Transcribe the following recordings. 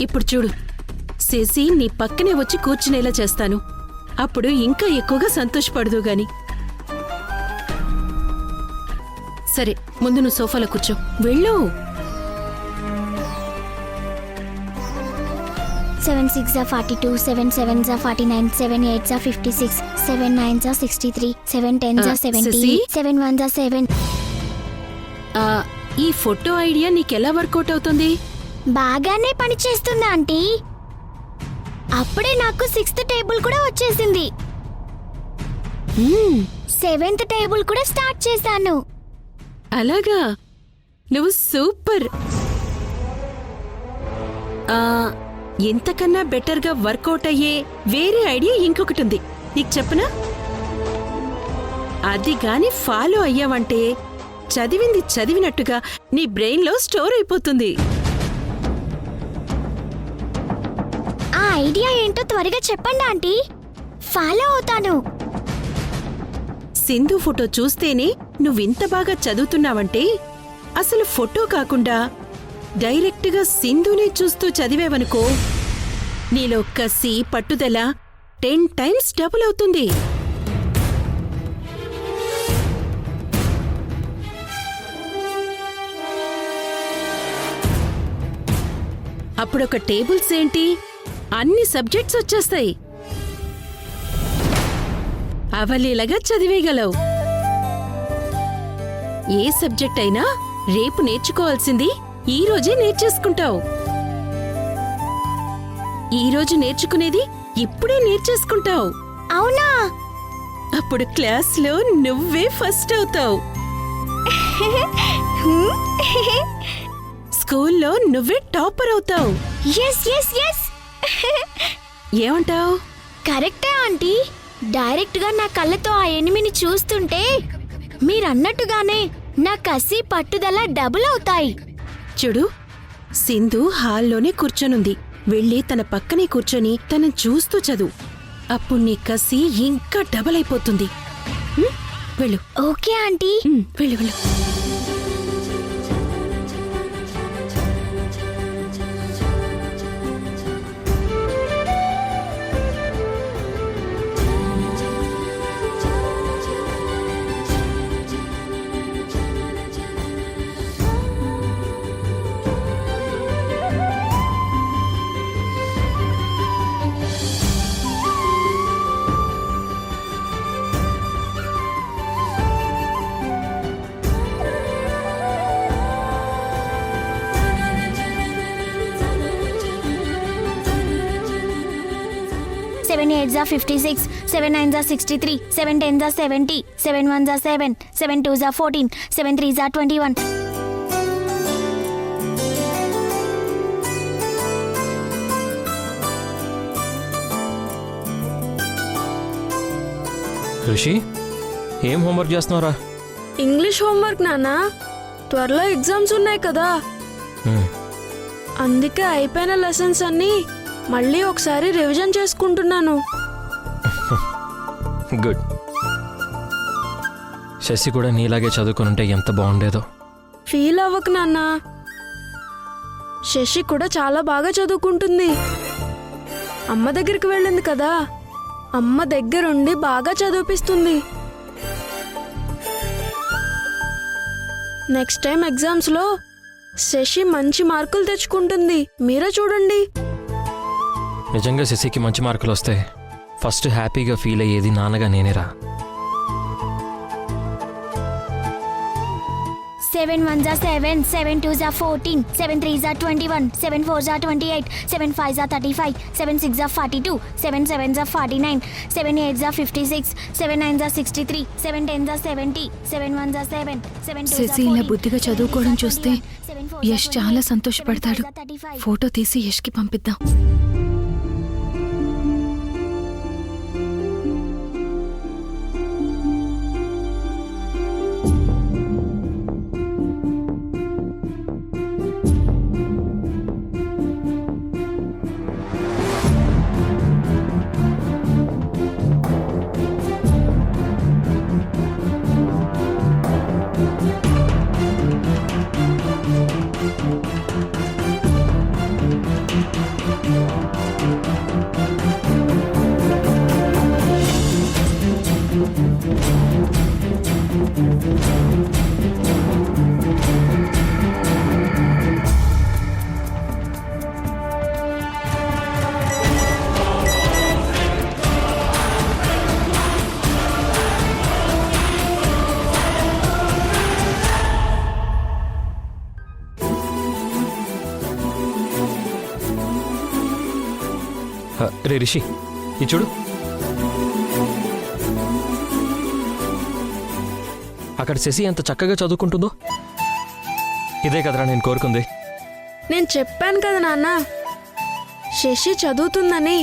ఇప్పుడు చూడు, శశి నీ పక్కనే వచ్చి కూర్చునేలా చేస్తాను. అప్పుడు ఇంకా ఎక్కువగా సంతోషపడదు గాని. సరే, ముందు నువ్వు సోఫాలో కూర్చో. వెళ్ళు. 7 6 are 42, 7 7 are 49, 7 8 are 56, 7 9 are 63, 7 10 are 70, Sissy? 7 1 are 7. ఈ ఫోటో ఐడియా నీకెలా వర్కౌట్ అవుతుంది? బాగానే పనిచేస్తుంది ఆంటీ. అప్పుడే నాకు 6th టేబుల్ కూడా వచ్చేసింది. 7th టేబుల్ కూడా స్టార్ట్ చేశాను. అలాగా, నువ్వు సూపర్. ఇంతకన్నా బెటర్గా వర్కౌట్ అయ్యే వేరే ఐడియా ఇంకొకటి ఉంది, నీకు చెప్పనా? అది గాని ఫాలో అయ్యావంటే చదివింది చదివినట్టుగా నీ బ్రెయిన్లో స్టోర్ అయిపోతుంది. ఆ ఐడియా ఏంటో త్వరగా చెప్పండి ఆంటీ, ఫాలో అవుతాను. సింధు ఫోటో చూస్తేనే నువ్వింత బాగా చదువుతున్నావంటే అసలు ఫోటో కాకుండా డైరెక్ట్గా సింధునే చూస్తూ చదివేవనుకో, నీలో కసి పట్టుదల 10 times డబుల్ అవుతుంది. అప్పుడొక టేబుల్స్ ఏంటి, అన్ని సబ్జెక్ట్స్ వచ్చేస్తాయి. అవలీలగా చదివేయగలవు. ఏ సబ్జెక్ట్ అయినా రేపు నేర్చుకోవాల్సింది ఈ రోజే నేర్చేసుకుంటావు. ఈ రోజు నేర్చుకునేది ఇప్పుడే నేర్చేసుకుంటావు. అవునా? అప్పుడు క్లాస్లో నువ్వే ఫస్ట్ అవుతావు. స్కూల్లో నువ్వే టాపర్ అవుతావు. Yes yes yes. ఏమంటావు? కరెక్టే ఆంటీ. డైరెక్ట్ గా నా కళ్ళతో ఆ ఎనిమిని చూస్తుంటే మీరన్నట్టుగానే నా కసి పట్టుదల డబుల్ అవుతాయి. చూడు, సింధు హాల్లోనే కూర్చొనుంది. వెళ్ళి తన పక్కనే కూర్చొని తనని చూస్తూ చదువు. అప్పుడు నీ కసి ఇంకా డబల్ అయిపోతుంది. వెళ్ళు. Okay aunty. వెళ్ళు వెళ్ళు. Seven 8s are 56, 7 9s are 63, 7 10s are 70, 7 1s are 7, 7 2s are 14, 7 3s are 21. ఋషి, ఏం హోంవర్క్ చేస్తున్నావురా? ఇంగ్లీష్ హోంవర్క్ నాన్నా. త్వరలో ఎగ్జామ్స్ ఉన్నాయి కదా, అందుకే అయిపోయిన లెసన్స్ అన్నీ మళ్ళీ ఒకసారి రివిజన్ చేసుకుంటున్నాను. గుడ్. శశి కూడా నీలాగే చదువుకునుంటే ఎంత బాగుండేదో. ఫీల్ అవ్వకు నాన్నా, శశి కూడా చాలా బాగా చదువుకుంటుంది. అమ్మ దగ్గరికి వెళ్ళింది కదా, అమ్మ దగ్గరుండి బాగా చదివిపిస్తుంది. నెక్స్ట్ టైం ఎగ్జామ్స్లో శశి మంచి మార్కులు తెచ్చుకుంటుంది. మీరే చూడండి. నిజంగా శశికి మంచి మార్కులు వస్తే ఫస్ట్ హ్యాపీగా ఫీల్ అయ్యేది నాన్నగా నేనేరా. 7 1s are 7, 7 2s are 14, 7 3s are 21, 7 4s are 28, 7 5s are 35, 7 6s are 42, 7 7s are 49, 7 8s are 56, 7 9s are 63, 7 10s are 70, 7 1s are 7, 7 2s are 14. Shashi ఇలా బుద్ధిగా చదువుకోవడం చూస్తే యష్ చాలా సంతోషపడతాడు. ఫోటో తీసి యష్కి పంపిద్దాం. రే రిషి ఇది చూడు. అక్కడ శశి ఎంత చక్కగా చదువుకుంటుందో. ఇదే కదరా నేను కోరుకుంది. నేను చెప్పాను కదా నాన్న, శశి చదువుతుందని.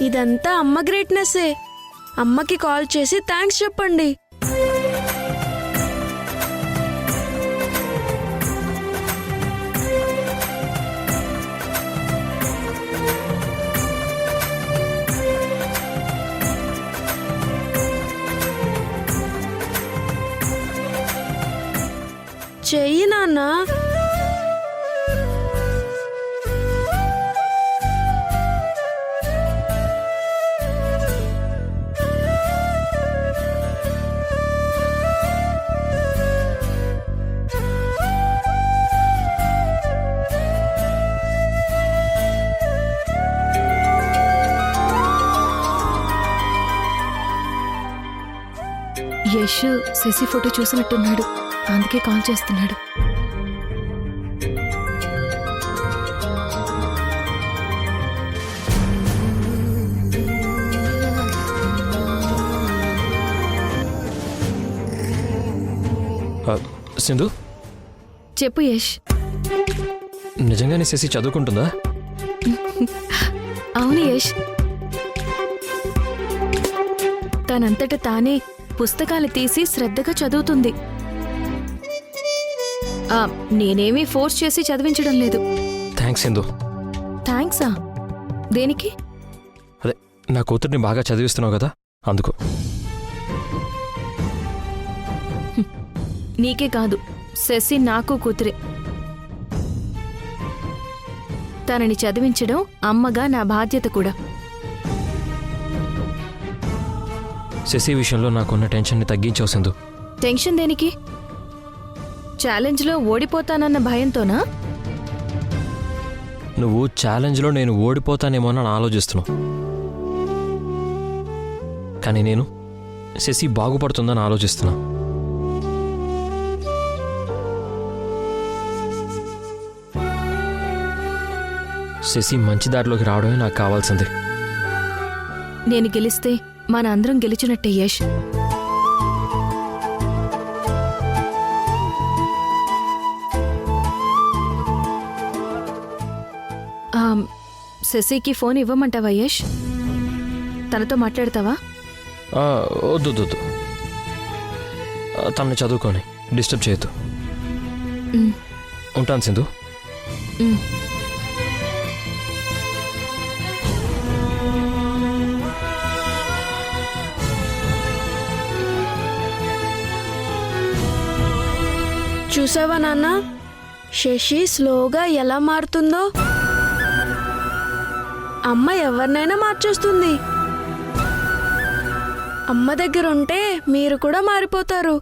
ఇదంతా అమ్మ గ్రేట్నెస్సే. అమ్మకి కాల్ చేసి థ్యాంక్స్ చెప్పండి. చెయ్యి నాన్న. యష్ శశి ఫోటో చూసినట్టున్నాడు, అందుకే కాల్ చేస్తున్నాడు. సింధు, చెప్పు యష్. నిజంగానే శశి చదువుకుంటుందా? అవును యష్, తనంతట తానే పుస్తకాలు తీసి శ్రద్ధగా చదువుతుంది. నేనేమీ ఫోర్స్ చేసి చదివించడం లేదు. థ్యాంక్స్ సింధు. థ్యాంక్సా? దేనికి? అదే నా కూతుర్ని బాగా చదివిస్తున్నావు కదా, అందుకు. నీకే కాదు, శశి నాకు కూతురే. తనని చదివించడం అమ్మగా నా బాధ్యత కూడా. శశి విషయంలో నాకున్న టెన్షన్ని తగ్గించావు సింధు. టెన్షన్ దేనికి? ఛాలెంజ్లో ఓడిపోతానన్న భయంతోనా? నువ్వు ఛాలెంజ్లో నేను ఓడిపోతానేమోనని ఆలోచిస్తున్నావు, కానీ నేను శశి బాగుపడుతుందని ఆలోచిస్తున్నా. శశి మంచి దారిలోకి రావడమే నాకు కావాల్సింది. నేను గెలిస్తే మన అందరం గెలిచినట్టే యష్. శశికి ఫోన్ ఇవ్వమంటావా యష్? తనతో మాట్లాడతావా? వద్దు వద్దు వద్దు, తనని చదువుకొని డిస్టర్బ్ చేయొద్దు. ఉంటాను సింధు. చూసావా నాన్న, శశి స్లోగా ఎలా మారుతుందో. అమ్మ ఎవరినైనా మార్చేస్తుంది. అమ్మ దగ్గర ఉంటే మీరు కూడా మారిపోతారు.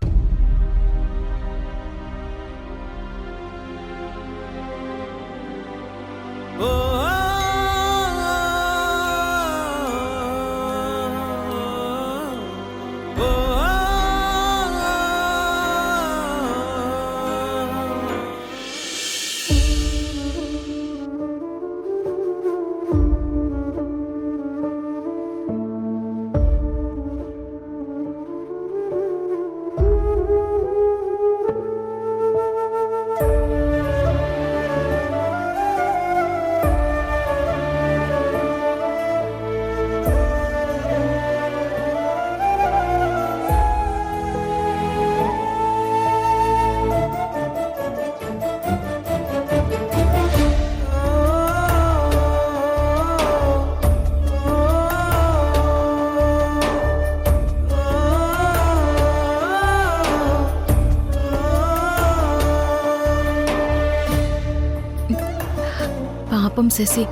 పాపం శశి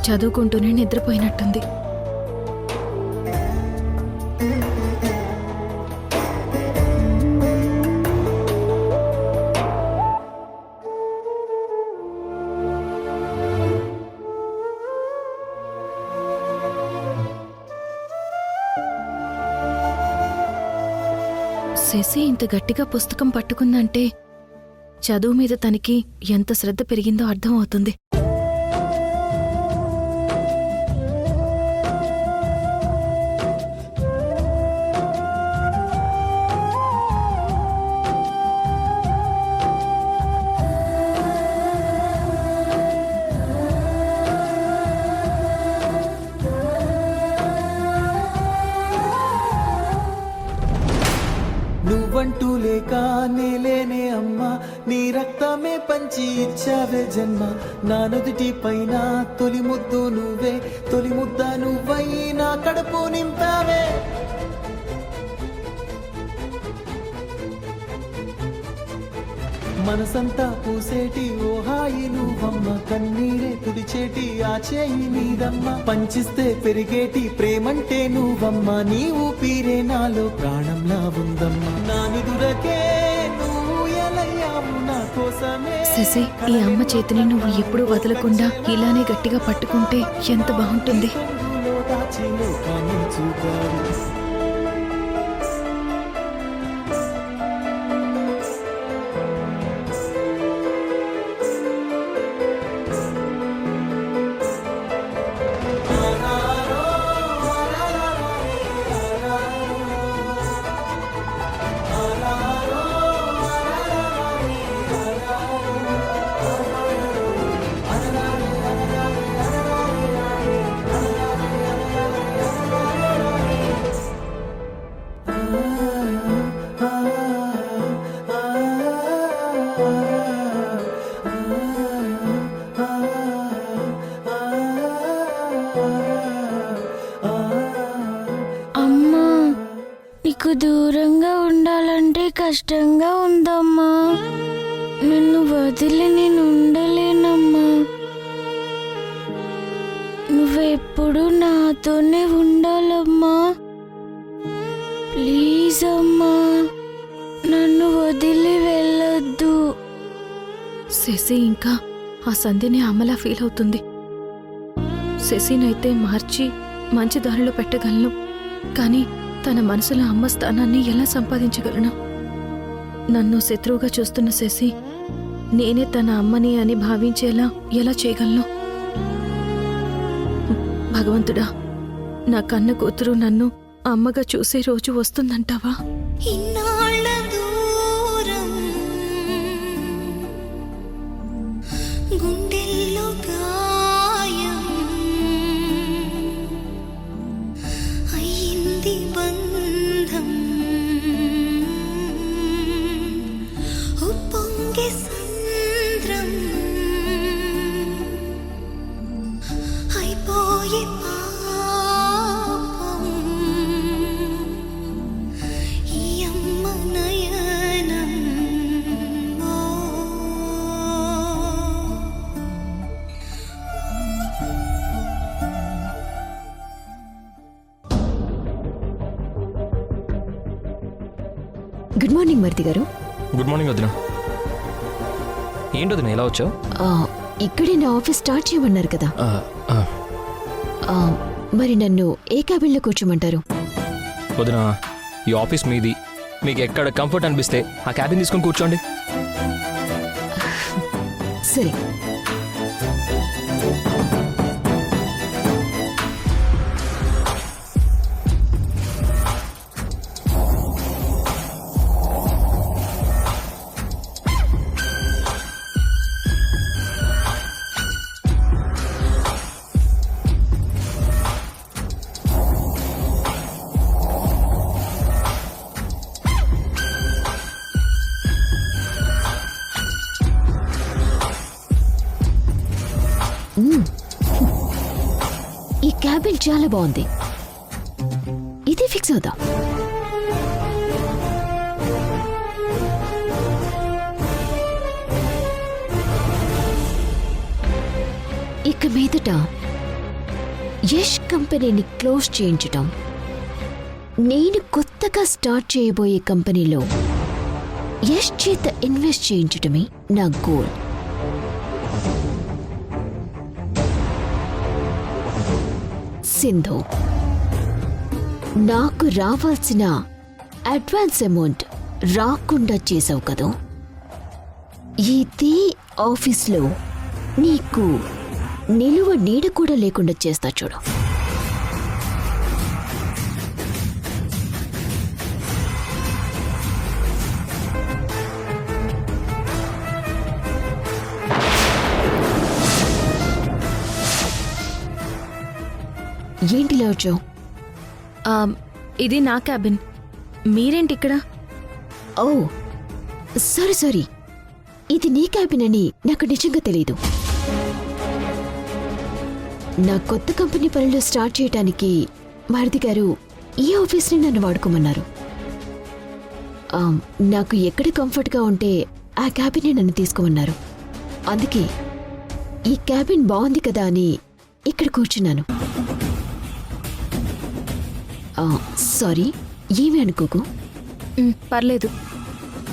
చదువుకుంటూనే నిద్రపోయినట్టుంది. శశి ఇంత గట్టిగా పుస్తకం పట్టుకుందంటే చదువు మీద తనకి ఎంత శ్రద్ధ పెరిగిందో అర్థం అవుతుంది. నీ రక్తమే పంచి ఇచ్చావే జన్మ. నా నుదుటి పైన తొలి ముద్దు నువ్వే, తొలి ముద్ద నువ్వై నా కడుపు నింపావే. మనసంతా పూసేటి ఓ హాయి నువ్వమ్మ, కన్నీరే తుడిచేటి ఆ చేయి నీదమ్మ. పంచిస్తే పెరిగేటి ప్రేమంటే నువ్వమ్మ, నీ ఊపిరే నాలో ప్రాణంలా ఉందమ్మ. నా నిదురకే నువ్వు ఎలయ్యావు నా కోసమే. శశి, ఈ అమ్మ చేతిని నువ్వు ఎప్పుడూ వదలకుండా ఇలానే గట్టిగా పట్టుకుంటే ఎంత బాగుంటుంది. కొంగులో దాచి లోకాన్ని చూపావు. అమ్మా, నీకు దూరంగా ఉండాలంటే కష్టంగా ఉందమ్మా. నిన్ను వదిలి నేను ఉండలేనమ్మా. నువ్వెప్పుడు నాతోనే ఉండాలమ్మా. ప్లీజ్ అమ్మా, నన్ను వదిలి వెళ్ళొద్దు. శశి ఇంకా ఆ సంధ్యని అమ్మలా ఫీల్ అవుతుంది. శశినైతే మార్చి మంచి దారిలో పెట్టగలను, కానీ తన మనసులో అమ్మ స్థానాన్ని ఎలా సంపాదించగలను? నన్ను శత్రువుగా చూస్తున్న శశి నేనే తన అమ్మని అని భావించేలా ఎలా చేయగలను? భగవంతుడా, నా కన్న కూతురు నన్ను అమ్మగా చూసే రోజు వస్తుందంటావా? ఇన్నాళ్ళ దూరం గుండెల్లో గాయం అయ్యింది బంధం. ఉప్పొంగే సంద్రం అయిపోయే పాపం. ఈ అమ్మ నయనం గుడ్ మార్నింగ్ మరిది గారు. గుడ్ మార్నింగ్ వదిన. ఏంటి వదిన ఇలా వచ్చావు? ఇక్కడే నా ఆఫీస్ స్టార్ట్ చేయమన్నారు కదా, మరి నన్ను ఏ క్యాబిన్లో కూర్చోమంటారు? వదిన, ఈ ఆఫీస్ మీది, మీకు ఎక్కడ కంఫర్ట్ అనిపిస్తే ఆ క్యాబిన్ తీసుకొని కూర్చోండి. సరే. ఈ క్యాబిన్ చాలా బాగుంది, ఇది ఫిక్స్ అవుదాం. ఇక మీదట యష్ కంపెనీని క్లోజ్ చేయించటం, నేను కొత్తగా స్టార్ట్ చేయబోయే కంపెనీలో యష్ చేత ఇన్వెస్ట్ చేయించటమే నా గోల్. సింధు, నాకు రావాల్సిన అడ్వాన్స్ అమౌంట్ రాకుండా చేసావు కదా, ఇదే ఆఫీస్లో నీకు నిలువ నీడ కూడా లేకుండా చేస్తా చూడు. ఏంటిలా వచ్చావు? ఇది నా క్యాబిన్, మీరేంటి ఇక్కడ? ఓ సారీ సారీ, ఇది నీ క్యాబిన్ అని నాకు నిజంగా తెలీదు. నా కొత్త కంపెనీ పనులు స్టార్ట్ చేయడానికి మారుతి గారు ఈ ఆఫీస్ని నన్ను వాడుకోమన్నారు. నాకు ఎక్కడ కంఫర్ట్గా ఉంటే ఆ క్యాబిన్ని నన్ను తీసుకోమన్నారు. అందుకే ఈ క్యాబిన్ బాగుంది కదా అని ఇక్కడ కూర్చున్నాను. సారీ, ఏమీ అనుకోకు. పర్లేదు,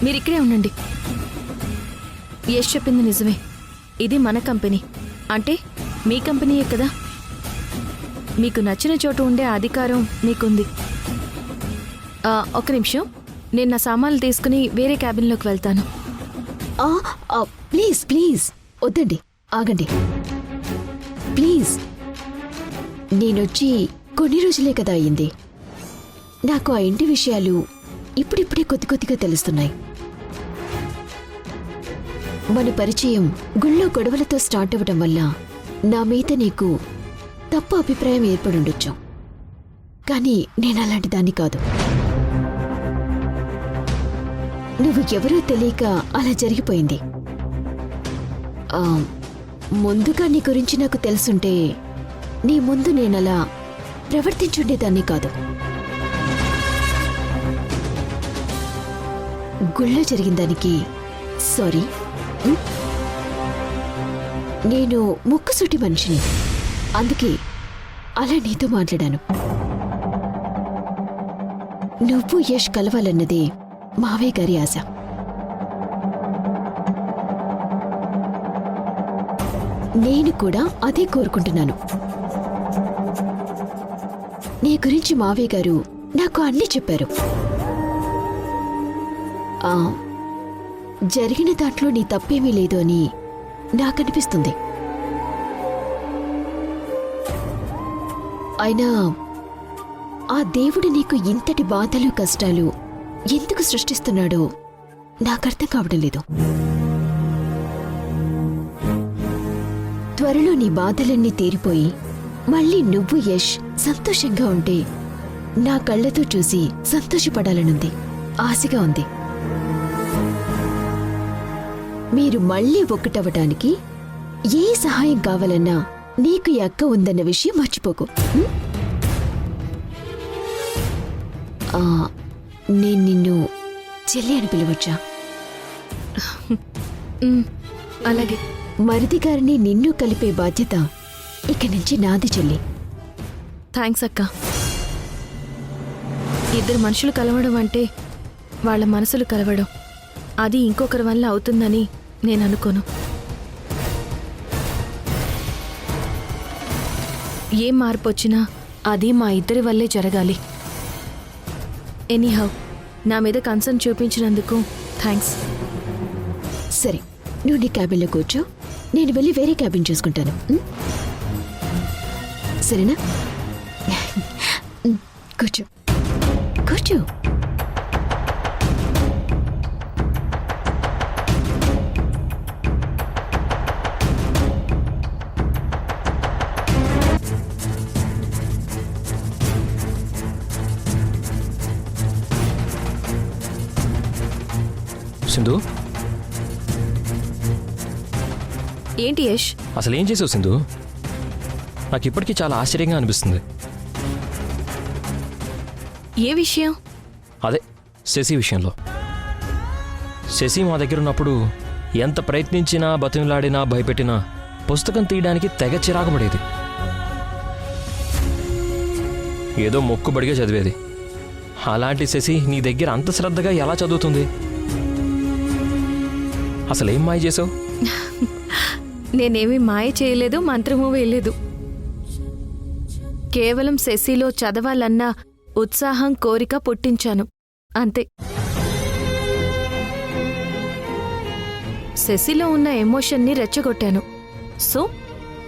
మీరిక్కడే ఉండండి. యశ్ చెప్పింది నిజమే, ఇది మన కంపెనీ, అంటే మీ కంపెనీయే కదా. మీకు నచ్చిన చోటు ఉండే అధికారం మీకుంది. ఒక్క నిమిషం, నేను నా సామాన్లు తీసుకుని వేరే క్యాబిన్లోకి వెళ్తాను. ప్లీజ్ ప్లీజ్ వద్దండి, ఆగండి ప్లీజ్. నేనొచ్చి కొన్ని రోజులే కదా అయ్యింది. నాకు ఆ ఇంటి విషయాలు ఇప్పుడిప్పుడే కొద్ది కొద్దిగా తెలుస్తున్నాయి. మన పరిచయం గుళ్ళో గొడవలతో స్టార్ట్ అవ్వడం వల్ల నా మీద నీకు తప్పు అభిప్రాయం ఏర్పడుండొచ్చు. కానీ నేనలాంటి దాన్ని కాదు. నువ్వు ఎవరో తెలియక అలా జరిగిపోయింది. ముందుగా నీ గురించి నాకు తెలుసుంటే నీ ముందు నేనలా ప్రవర్తించుండేదాన్ని కాదు. గుళ్ళో జరిగిన దానికి సారీ. నేను ముక్కుసూటి మనిషిని, అందుకే అలా నీతో మాట్లాడాను. నువ్వు యశ్ కలవాలన్నదే మావయ్య గారి ఆశ. నేను కూడా అదే కోరుకుంటున్నాను. నీ గురించి మావయ్య గారు నాకు అన్నీ చెప్పారు. జరిగిన దాంట్లో నీ తప్పేమీ లేదు అని నాకనిపిస్తుంది. అయినా ఆ దేవుడు నీకు ఇంతటి బాధలు కష్టాలు ఎందుకు సృష్టిస్తున్నాడో నాకర్థం కావడం లేదు. త్వరలో నీ బాధలన్నీ తీరిపోయి మళ్ళీ నువ్వు యశ్ సంతోషంగా ఉంటే నా కళ్ళతో చూసి సంతోషపడాలనుంది, ఆశగా ఉంది. మీరు మళ్ళీ ఒక్కటవటానికి ఏ సహాయం కావాలన్నా నీకు ఈ అక్క ఉందన్న విషయం మర్చిపోకు. నేను నిన్ను చెల్లి అని పిలవచ్చా? అలాగే. మరిది గారిని నిన్ను కలిపే బాధ్యత ఇక నుంచి నాది చెల్లి. థ్యాంక్స్ అక్క. ఇద్దరు మనుషులు కలవడం అంటే వాళ్ళ మనసులు కలవడం, అది ఇంకొకరి వల్ల అవుతుందని నేను అనుకోను. ఏం మార్పు వచ్చినా అది మా ఇద్దరి వల్లే జరగాలి. ఎనీహౌ, నా మీద కన్సర్న్ చూపించినందుకు థ్యాంక్స్. సరే, నువ్వు నీ క్యాబిన్లో కూర్చో, నేను వెళ్ళి వేరే క్యాబిన్ చూసుకుంటాను. సరేనా? కూర్చో కూర్చో. సింధు, ఏంటి యశ్? అసలు ఏం చేసావు సింధు? నాకు ఇప్పటికీ చాలా ఆశ్చర్యంగా అనిపిస్తుంది. ఏ విషయం? అదే శశి విషయంలో. శశి మా దగ్గర ఉన్నప్పుడు ఎంత ప్రయత్నించినా, బతిమలాడినా, భయపెట్టినా పుస్తకం తీయడానికి తెగ చిరాకు పడేది. ఏదో మొక్కుబడిగా చదివేది. అలాంటి శశి నీ దగ్గర అంత శ్రద్ధగా ఎలా చదువుతుంది? అసలేం మాయ చేసావు? నేనేమీ మాయ చేయలేదు, మంత్రమూ వేయలేదు. కేవలం శశిలో చదవాలన్న ఉత్సాహం, కోరిక పుట్టించాను, అంతే. శశిలో ఉన్న ఎమోషన్ని రెచ్చగొట్టాను. సో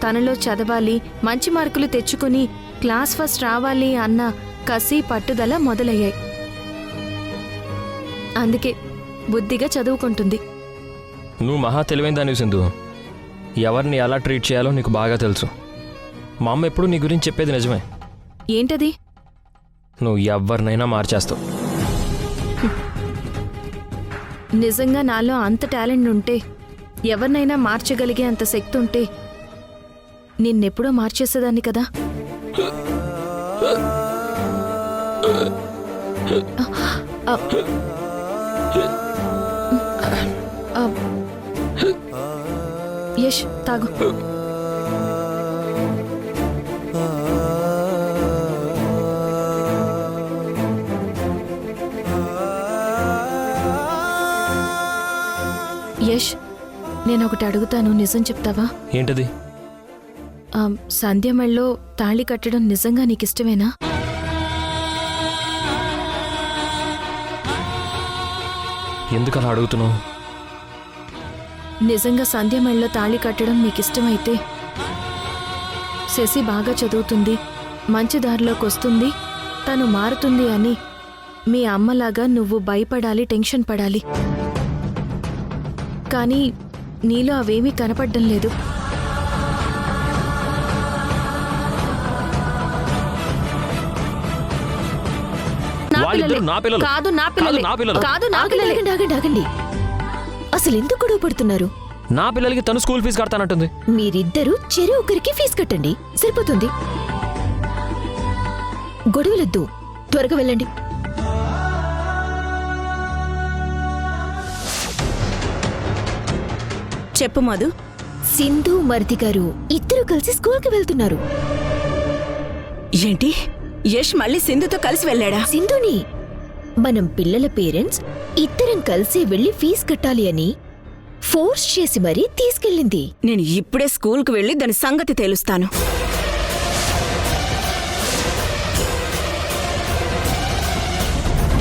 తనలో చదవాలి, మంచి మార్కులు తెచ్చుకుని క్లాస్ ఫస్ట్ రావాలి అన్న కసి, పట్టుదల మొదలయ్యాయి. అందుకే బుద్ధిగా చదువుకుంటుంది. నువ్వు మహా తెలివైన దానివి సింధు. ఎవరిని ఎలా ట్రీట్ చేయాలో నీకు బాగా తెలుసు. మా అమ్మ ఎప్పుడు నీ గురించి చెప్పేది నిజమే. ఏంటది? నువ్వు ఎవరినైనా మార్చేస్తావు. నిజంగా నాలో అంత టాలెంట్ ఉంటే, ఎవరినైనా మార్చగలిగే అంత శక్తి ఉంటే నిన్నెప్పుడో మార్చేసేదాన్ని కదా. యష్ తాగు. యష్, నేనొకటి అడుగుతాను, నిజం చెప్తావా? ఏంటది? సంధ్య మెళ్ళో తాళి కట్టడం నిజంగా నీకిష్టమేనా? ఎందుకు అలా అడుగుతున్నావు? నిజంగా సంధ్య మెళ్ళో తాళి కట్టడం నీకిష్టమైతే, శశి బాగా చదువుతుంది, మంచి దారిలోకి వస్తుంది, తను మారుతుంది అని మీ అమ్మలాగా నువ్వు భయపడాలి, టెన్షన్ పడాలి. కానీ నీలో అవేమీ కనపడ్డం లేదు. వాళ్ళిద్దరూ నా పిల్లలు. కాదు నా పిల్లలే. నా పిల్లలు. కాదు నా పిల్లలే. ఆగండి ఆగండి ఆగండి. అసలు ఎందుకు గొడవ పడుతున్నారు? నా పిల్లలకి తను స్కూల్ ఫీజు కడతానంటుంది. మీరిద్దరూ చెరు ఒకరికి ఫీజు కట్టండి, సరిపోతుంది. గొడవలొద్దు, త్వరగా వెళ్ళండి. చెప్పు మధు. సింధు మరిది గారు ఇద్దరు కలిసి స్కూల్కి వెళ్తున్నారు. ఏంటి, యష్ మళ్ళీ సింధుతో కలిసి వెళ్ళాడా? సింధుని మనం పిల్లల పేరెంట్స్ ఇద్దరం కలిసి వెళ్లి ఫీజు కట్టాలి అని ఫోర్స్ చేసి మరీ తీసుకెళ్ళింది. నేను ఇప్పుడే స్కూల్కి వెళ్ళి దాని సంగతి తేలుస్తాను.